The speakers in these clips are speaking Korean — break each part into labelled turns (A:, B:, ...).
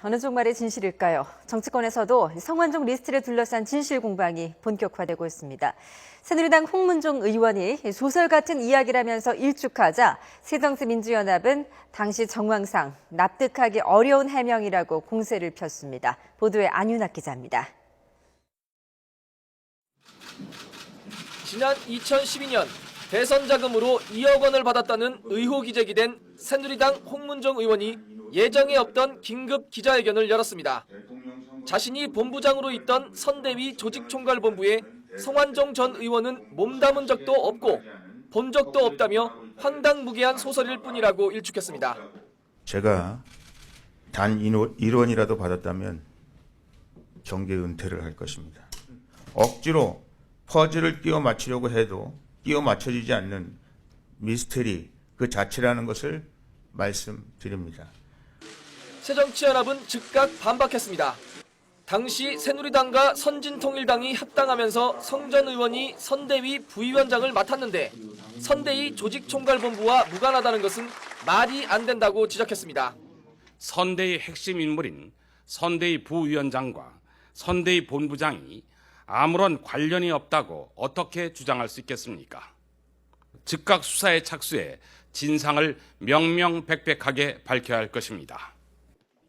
A: 어느 쪽 말이 진실일까요? 정치권에서도 성완종 리스트를 둘러싼 진실 공방이 본격화되고 있습니다. 새누리당 홍문종 의원이 소설 같은 이야기라면서 일축하자 새정치민주연합은 당시 정황상 납득하기 어려운 해명이라고 공세를 폈습니다. 보도에 안윤학 기자입니다.
B: 지난 2012년 대선 자금으로 2억 원을 받았다는 의혹이 제기된 새누리당 홍문종 의원이 예정에 없던 긴급 기자회견을 열었습니다. 자신이 본부장으로 있던 선대위 조직총괄본부에 성완종 전 의원은 몸담은 적도 없고 본 적도 없다며 황당무계한 소설일 뿐이라고 일축했습니다.
C: 제가 단 1원이라도 받았다면 정계 은퇴를 할 것입니다. 억지로 퍼즐을 끼워 맞추려고 해도 끼워 맞춰지지 않는 미스테리 그 자체라는 것을 말씀드립니다.
B: 새정치연합은 즉각 반박했습니다. 당시 새누리당과 선진통일당이 합당하면서 성 전 의원이 선대위 부위원장을 맡았는데 선대위 조직총괄본부와 무관하다는 것은 말이 안 된다고 지적했습니다.
D: 선대위 핵심 인물인 선대위 부위원장과 선대위 본부장이 아무런 관련이 없다고 어떻게 주장할 수 있겠습니까? 즉각 수사에 착수해 진상을 명명백백하게 밝혀야 할 것입니다.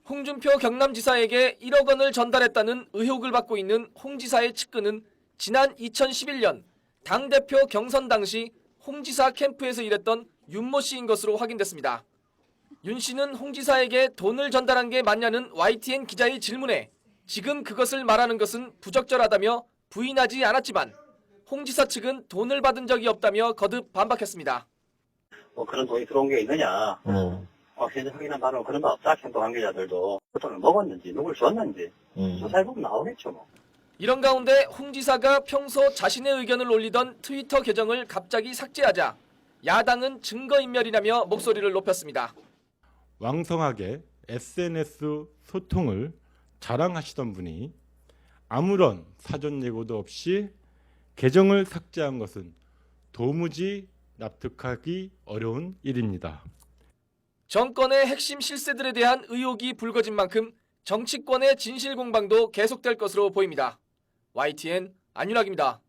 B: 홍준표 경남지사에게 1억 원을 전달했다는 의혹을 받고 있는 홍 지사의 측근은 지난 2011년 당대표 경선 당시 홍 지사 캠프에서 일했던 윤모 씨인 것으로 확인됐습니다. 윤 씨는 홍 지사에게 돈을 전달한 게 맞냐는 YTN 기자의 질문에 지금 그것을 말하는 것은 부적절하다며 부인하지 않았지만 홍 지사 측은 돈을 받은 적이 없다며 거듭 반박했습니다.
E: 그런 돈이 들어온 게 있느냐. 현재 확인한 바로 그런 거 없다. 캠프 관계자들도 그 돈을 먹었는지 누굴 줬는지 조사해보면 나오겠죠. 뭐.
B: 이런 가운데 홍 지사가 평소 자신의 의견을 올리던 트위터 계정을 갑자기 삭제하자 야당은 증거인멸이라며 목소리를 높였습니다.
F: 왕성하게 SNS 소통을 자랑하시던 분이 아무런 사전 예고도 없이 계정을 삭제한 것은 도무지 납득하기 어려운 일입니다.
B: 정권의 핵심 실세들에 대한 의혹이 불거진 만큼 정치권의 진실 공방도 계속될 것으로 보입니다. YTN 안윤학입니다.